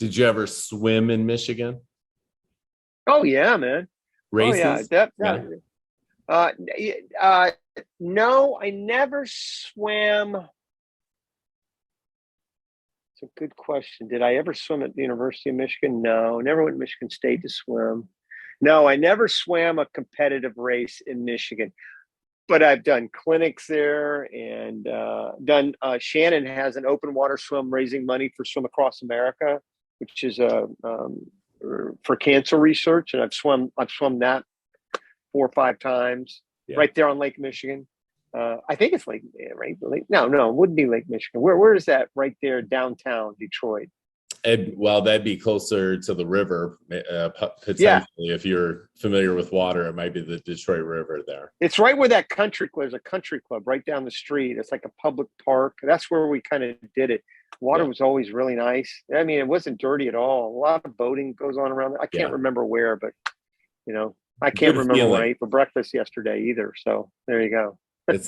Did you ever swim in Michigan? Oh yeah, man. Oh yeah. Races? Yeah. Uh, uh, no, I never swam. It's a good question. Did I ever swim at the University of Michigan? No, never went to Michigan State to swim. No, I never swam a competitive race in Michigan, but I've done clinics there and done. Shannon has an open water swim raising money for Swim Across America, which is for cancer research, and I've swum that 4 or 5 times Yeah. right there on Lake Michigan. I think it's right? No, it wouldn't be Lake Michigan. Where is that? Right there, downtown Detroit. Well, that'd be closer to the river, Yeah, potentially. If you're familiar with water, it might be the Detroit River there. it's right where that country club. There's a country club right down the street. It's like a public park. That's where we kind of did it. Water Yeah. was always really nice. I mean, it wasn't dirty at all. A lot of boating goes on around there. I can't Yeah. remember where, but I can't Good remember what I feeling. ate for breakfast yesterday either. So there you go. It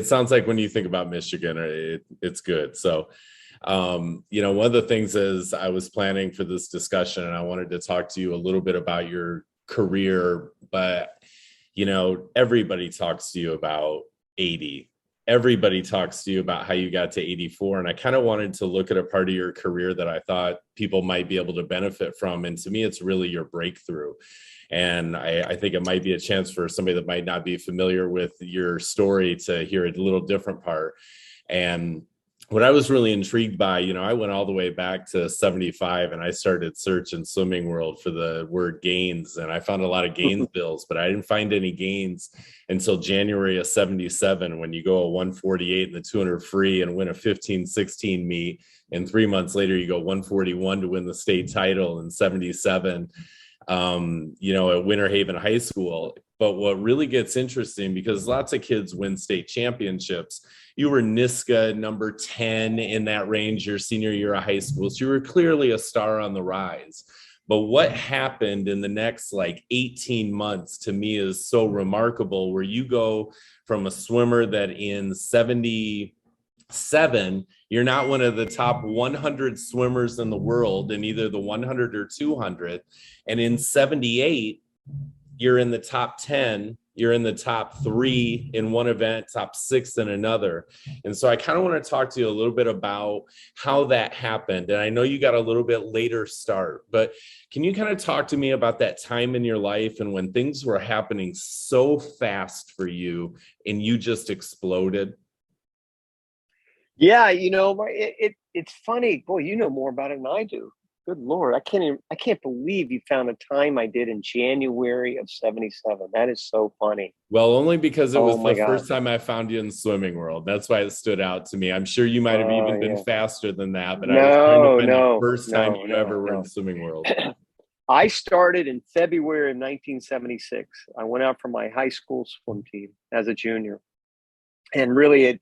sounds like when you think about Michigan, it's good. So, one of the things is I was planning for this discussion and I wanted to talk to you a little bit about your career, but everybody talks to you about 80. Everybody talks to you about how you got to 84. And I kind of wanted to look at a part of your career that I thought people might be able to benefit from. And to me, it's really your breakthrough. And I think it might be a chance for somebody that might not be familiar with your story to hear a little different part. And what I was really intrigued by, I went all the way back to 75 and I started searching Swimming World for the word gains. And I found a lot of gains bills, but I didn't find any gains until January of 77, when you go a 148 in the 200 free and win a 15-16 meet. And 3 months later, you go 141 to win the state title in 77. At Winter Haven High School. But what really gets interesting, because lots of kids win state championships, you were NISCA number 10 in that range your senior year of high school. So you were clearly a star on the rise. But what happened in the next 18 months to me is so remarkable, where you go from a swimmer that in 77, you're not one of the top 100 swimmers in the world in either the 100 or 200. And in 78, you're in the top 10, you're in the top 3 in one event, top 6 in another. And so I kind of want to talk to you a little bit about how that happened. And I know you got a little bit later start, but can you kind of talk to me about that time in your life and when things were happening so fast for you and you just exploded? Yeah, it's funny. Boy, you know more about it than I do. Good Lord, I can't believe you found a time I did in January of 77. That is so funny. Well, only because it Oh was my the God. first time I found you in Swimming World. That's why it stood out to me. I'm sure you might have Oh even been yeah. faster than that, but I was trying to No, find the no, first time no, you no, ever were in no. Swimming World. I started in February of 1976. I went out for my high school swim team as a junior. And really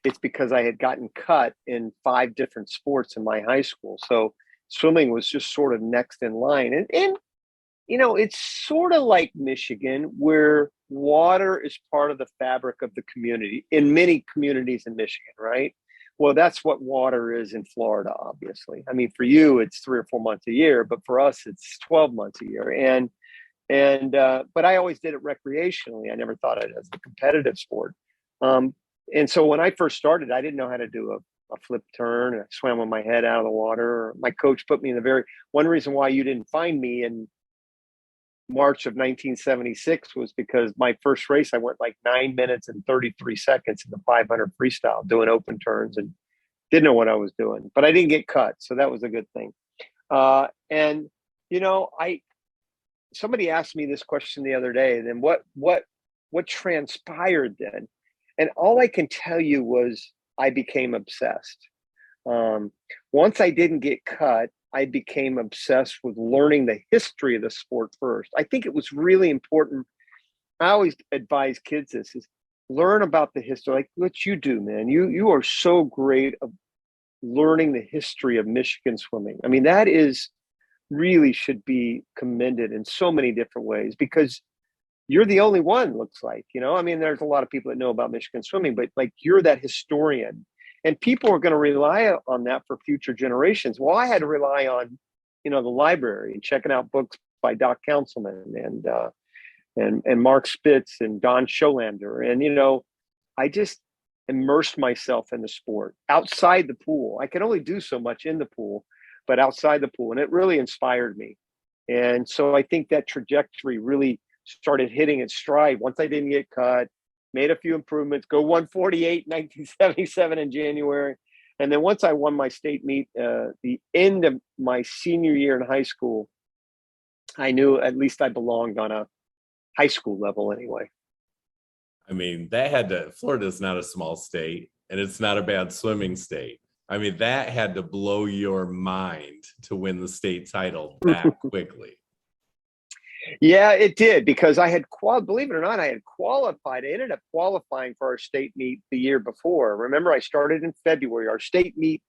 it's because I had gotten cut in 5 different sports in my high school. So swimming was just sort of next in line. And it's sort of like Michigan, where water is part of the fabric of the community in many communities in Michigan, right? Well, that's what water is in Florida, obviously. I mean, for you, it's 3 or 4 months a year, but for us, it's 12 months a year. But I always did it recreationally. I never thought of it as a competitive sport. Um, and so when I first started, I didn't know how to do a flip turn. I swam with my head out of the water. My coach put me in one reason why you didn't find me in March of 1976 was because my first race, I went 9 minutes and 33 seconds in the 500 freestyle doing open turns and didn't know what I was doing, but I didn't get cut. So that was a good thing. And, somebody asked me this question the other day, then what transpired then? And all I can tell you was I became obsessed. Um, Once I didn't get cut, I became obsessed with learning the history of the sport first. I think it was really important. I always advise kids this is learn about the history, like what you do, man. You are so great of learning the history of Michigan swimming. I mean, that is really should be commended in so many different ways because you're the only one, looks like, I mean, there's a lot of people that know about Michigan swimming, but you're that historian and people are going to rely on that for future generations. Well, I had to rely on the library and checking out books by Doc Councilman and Mark Spitz and Don Scholander. And, I just immersed myself in the sport outside the pool. I could only do so much in the pool, but outside the pool. And it really inspired me. And so I think that trajectory really started hitting its stride once I didn't get cut, made a few improvements, go 148 in 1977 in January. And then once I won my state meet, the end of my senior year in high school, I knew at least I belonged on a high school level anyway. I mean, Florida's not a small state, and it's not a bad swimming state. I mean, that had to blow your mind to win the state title that quickly. Yeah, it did, because I had believe it or not, I had qualified. I ended up qualifying for our state meet the year before. Remember, I started in February. Our state meet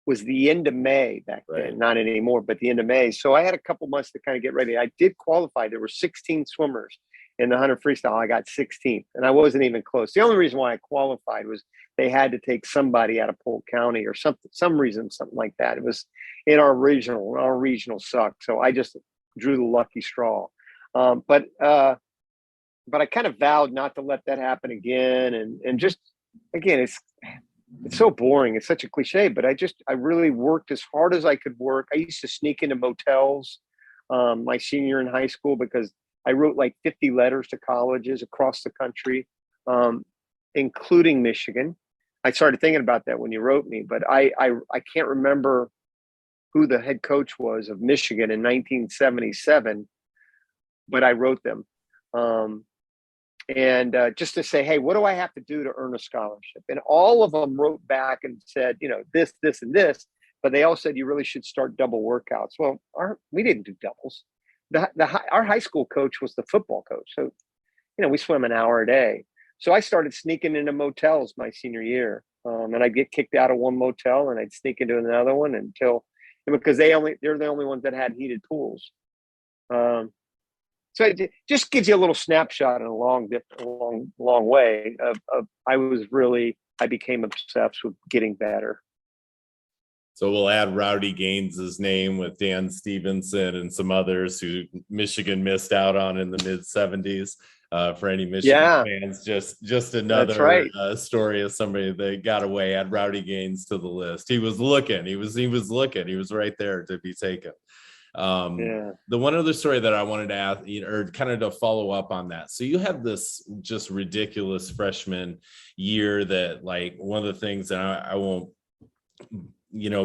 was the end of May back then, not anymore, but the end of May. So I had a couple months to kind of get ready. I did qualify. There were 16 swimmers in the 100 freestyle. I got 16th, and I wasn't even close. The only reason why I qualified was they had to take somebody out of Polk County or something like that. It was in our regional. Our regional sucked, so I just drew the lucky straw. But I kind of vowed not to let that happen again. And just, again, it's so boring. It's such a cliche, but I really worked as hard as I could work. I used to sneak into motels my senior in high school, because I wrote like 50 letters to colleges across the country, including Michigan. I started thinking about that when you wrote me, but I can't remember who the head coach was of Michigan in 1977, but I wrote them. And just to say, hey, what do I have to do to earn a scholarship? And all of them wrote back and said, this, and this, but they all said you really should start double workouts. Well, we didn't do doubles. Our high school coach was the football coach. So, we swim an hour a day. So I started sneaking into motels my senior year. And I'd get kicked out of one motel and I'd sneak into another one because they're the only ones that had heated pools. So it just gives you a little snapshot in a long way of I became obsessed with getting better. So we'll add Rowdy Gaines's name with Dan Stevenson and some others who Michigan missed out on in the mid 70s. For any Michigan fans, just another story of somebody that got away. Add Rowdy Gaines to the list. He was looking. He was looking. He was right there to be taken. The one other story that I wanted to ask, or kind of to follow up on that. So you have this just ridiculous freshman year that, like, one of the things that I won't,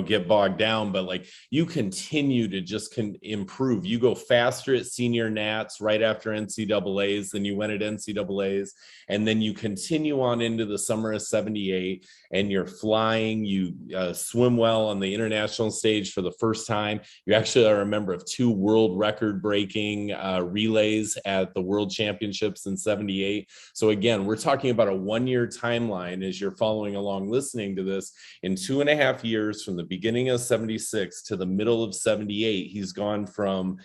get bogged down, but like you continue to just improve. You go faster at senior nats right after NCAAs than you went at NCAAs. And then you continue on into the summer of 78 and you're flying, you swim well on the international stage for the first time. You actually are a member of 2 world record breaking relays at the world championships in 78. So again, we're talking about a 1-year timeline as you're following along, listening to this. In 2.5 years, from the beginning of 76 to the middle of 78, he's gone from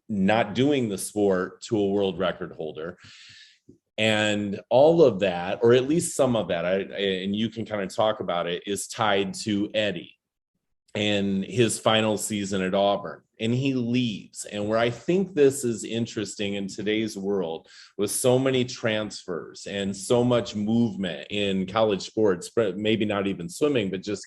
not doing the sport to a world record holder. And all of that, or at least some of that, and you can kind of talk about it, is tied to Eddie and his final season at Auburn. And he leaves. And where I think this is interesting in today's world, with so many transfers and so much movement in college sports, but maybe not even swimming, but just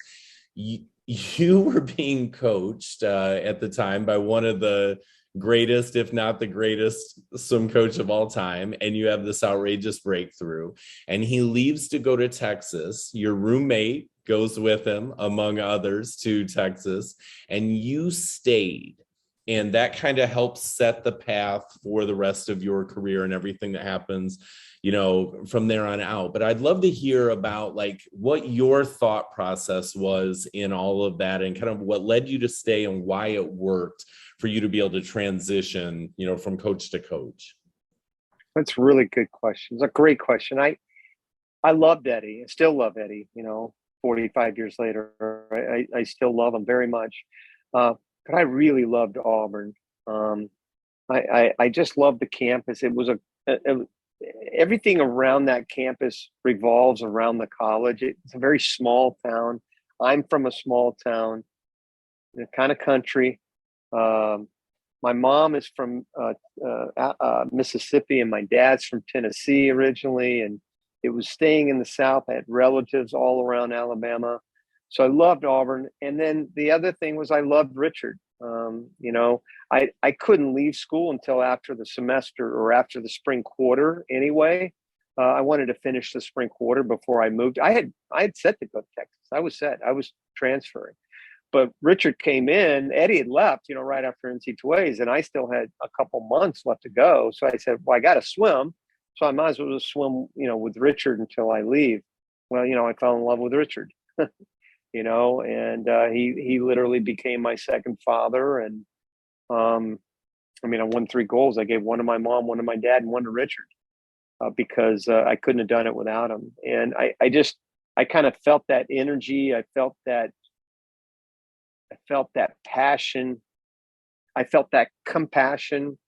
you were being coached at the time by one of the greatest, if not the greatest, swim coach of all time, and you have this outrageous breakthrough, and he leaves to go to Texas. Your roommate goes with him, among others, to Texas, and you stayed. And that kind of helps set the path for the rest of your career and everything that happens, from there on out. But I'd love to hear about like what your thought process was in all of that and kind of what led you to stay and why it worked for you to be able to transition, from coach to coach. That's a really good question. It's a great question. I loved Eddie. I still love Eddie, 45 years later. I still love him very much. But I really loved Auburn. I just loved the campus. It was everything around that campus revolves around the college. It's a very small town. I'm from a small town, kind of country. My mom is from Mississippi, and my dad's from Tennessee originally, and it was staying in the South. I had relatives all around Alabama, so I loved Auburn. And then the other thing was I loved Richard. I couldn't leave school until after the semester or after the spring quarter anyway. I wanted to finish the spring quarter before I moved. I had set to go to Texas. I was set. I was transferring. But Richard came in. Eddie had left, right after NC2As, and I still had a couple months left to go. So I said, well, I got to swim. So I might as well just swim, with Richard until I leave. Well, I fell in love with Richard, and he literally became my second father. And I won 3 goals. I gave one to my mom, one to my dad, and one to Richard because I couldn't have done it without him. And I kind of felt that energy. I felt that passion. I felt that compassion.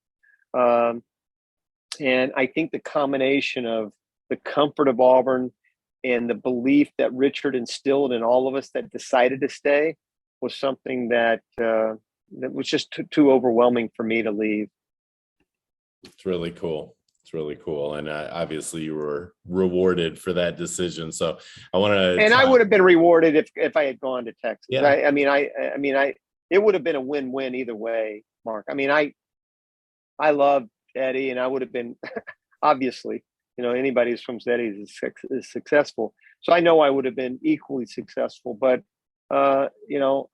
And I think the combination of the comfort of Auburn and the belief that Richard instilled in all of us that decided to stay was something that was just too overwhelming for me to leave. It's really cool. It's really cool. And obviously you were rewarded for that decision. So I want to, and I would have been rewarded if I had gone to Texas. Yeah. It would have been a win-win either way, Mark. I love Eddie, and I would have been obviously, anybody who's from Eddie is successful. So I know I would have been equally successful, but I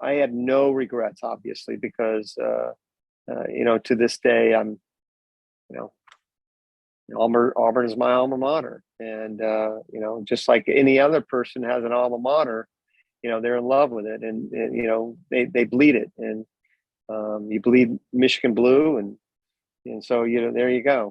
had no regrets, obviously, because to this day I'm, Auburn is my alma mater, and just like any other person has an alma mater, they're in love with it, and they bleed it, and you bleed Michigan blue, and so there you go.